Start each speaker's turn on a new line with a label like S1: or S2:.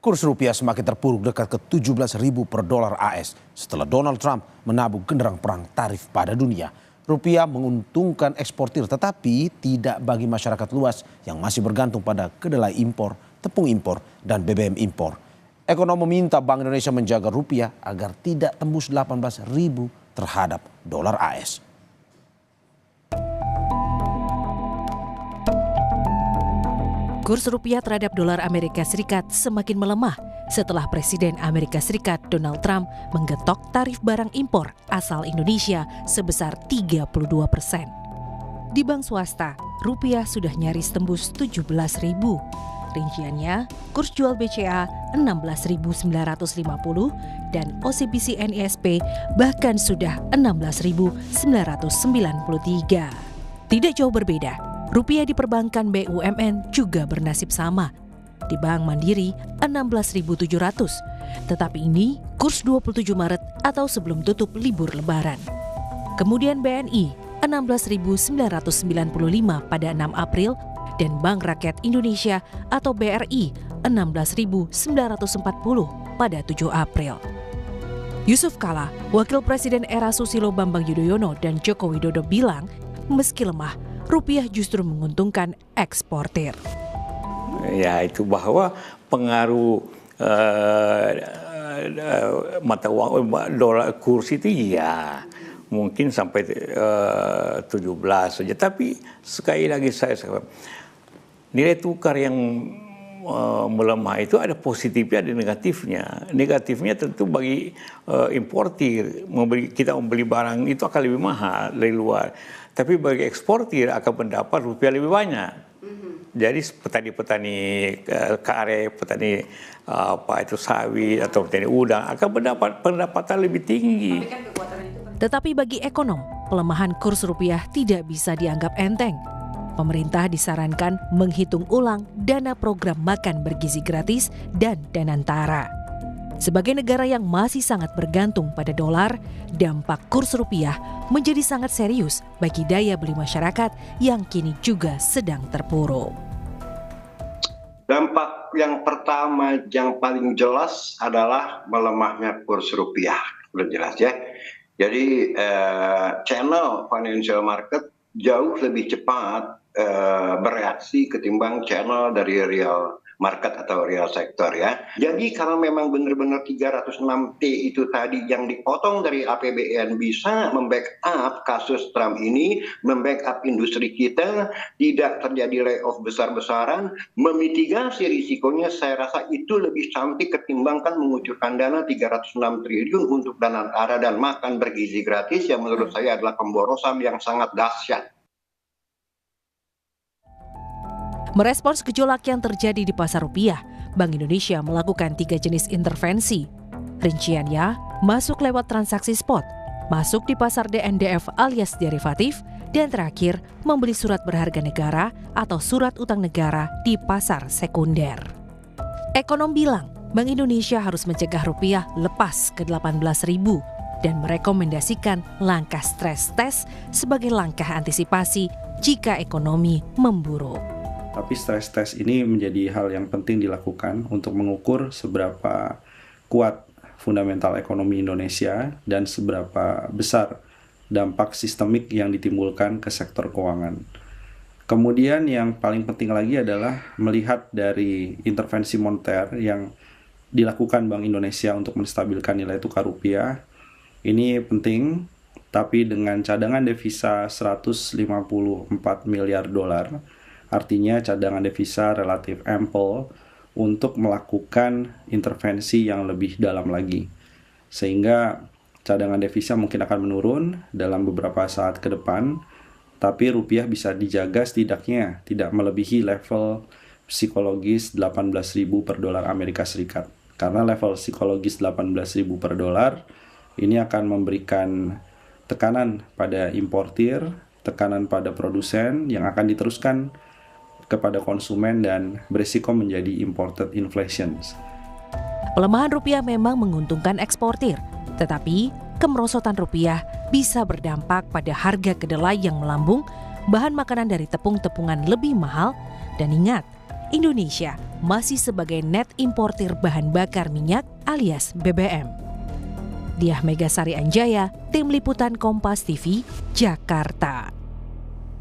S1: Kurs rupiah semakin terpuruk dekat ke 17.000 per dolar AS setelah Donald Trump menabung genderang perang tarif pada dunia. Rupiah menguntungkan eksportir tetapi tidak bagi masyarakat luas yang masih bergantung pada kedelai impor, tepung impor, dan BBM impor. Ekonom meminta Bank Indonesia menjaga rupiah agar tidak tembus 18.000 terhadap dolar AS.
S2: Kurs rupiah terhadap dolar Amerika Serikat semakin melemah setelah Presiden Amerika Serikat Donald Trump menggetok tarif barang impor asal Indonesia sebesar 32%. Di bank swasta, rupiah sudah nyaris tembus 17.000. Rinciannya, kurs jual BCA 16.950 dan OCBC NISP bahkan sudah 16.993. Tidak jauh berbeda. Rupiah di perbankan BUMN juga bernasib sama. Di Bank Mandiri 16.700, tetapi ini kurs 27 Maret atau sebelum tutup libur Lebaran. Kemudian BNI 16.995 pada 6 April dan Bank Rakyat Indonesia atau BRI 16.940 pada 7 April. Yusuf Kala, Wakil Presiden era Susilo Bambang Yudhoyono dan Joko Widodo bilang, meski lemah, rupiah justru menguntungkan eksportir.
S3: Ya, itu bahwa pengaruh mata uang dolar kurs itu ya mungkin sampai 17 saja. Tapi sekali lagi saya nilai tukar yang melemah itu ada positifnya, ada negatifnya. Negatifnya tentu bagi importir, kita membeli barang itu akan lebih mahal dari luar. Tapi bagi eksportir akan mendapat rupiah lebih banyak. Jadi petani-petani karet, petani sawit atau petani udang akan mendapat pendapatan lebih tinggi.
S2: Tetapi bagi ekonom, pelemahan kurs rupiah tidak bisa dianggap enteng. Pemerintah disarankan menghitung ulang dana program makan bergizi gratis dan Danantara. Sebagai negara yang masih sangat bergantung pada dolar, dampak kurs rupiah menjadi sangat serius bagi daya beli masyarakat yang kini juga sedang terpuruk.
S4: Dampak yang pertama yang paling jelas adalah melemahnya kurs rupiah. Sudah jelas ya. Jadi channel financial market jauh lebih cepat bereaksi ketimbang channel dari real market atau real sektor ya. Jadi kalau memang benar-benar 306T itu tadi yang dipotong dari APBN bisa membackup kasus Trump ini, membackup industri kita, tidak terjadi layoff besar-besaran, memitigasi risikonya, saya rasa itu lebih cantik ketimbang kan mengucurkan dana 306 triliun untuk Danantara dan makan bergizi gratis yang menurut saya adalah pemborosan yang sangat dahsyat.
S2: Merespons gejolak yang terjadi di pasar rupiah, Bank Indonesia melakukan 3 jenis intervensi. Rinciannya, masuk lewat transaksi spot, masuk di pasar DNDF alias derivatif, dan terakhir membeli surat berharga negara atau surat utang negara di pasar sekunder. Ekonom bilang, Bank Indonesia harus mencegah rupiah lepas ke 18.000 dan merekomendasikan langkah stres test sebagai langkah antisipasi jika ekonomi memburuk.
S5: Tapi stress test ini menjadi hal yang penting dilakukan untuk mengukur seberapa kuat fundamental ekonomi Indonesia dan seberapa besar dampak sistemik yang ditimbulkan ke sektor keuangan. Kemudian yang paling penting lagi adalah melihat dari intervensi moneter yang dilakukan Bank Indonesia untuk menstabilkan nilai tukar rupiah. Ini penting, tapi dengan cadangan devisa 154 miliar dolar, artinya cadangan devisa relatif ample untuk melakukan intervensi yang lebih dalam lagi. Sehingga cadangan devisa mungkin akan menurun dalam beberapa saat ke depan, tapi rupiah bisa dijaga setidaknya tidak melebihi level psikologis 18.000 per dolar Amerika Serikat. Karena level psikologis 18.000 per dolar ini akan memberikan tekanan pada importir, tekanan pada produsen yang akan diteruskan kepada konsumen dan berisiko menjadi imported inflation.
S2: Pelemahan rupiah memang menguntungkan eksportir, tetapi kemerosotan rupiah bisa berdampak pada harga kedelai yang melambung, bahan makanan dari tepung-tepungan lebih mahal, dan ingat, Indonesia masih sebagai net importir bahan bakar minyak alias BBM. Diah Megasari Anjaya, Tim Liputan Kompas TV, Jakarta.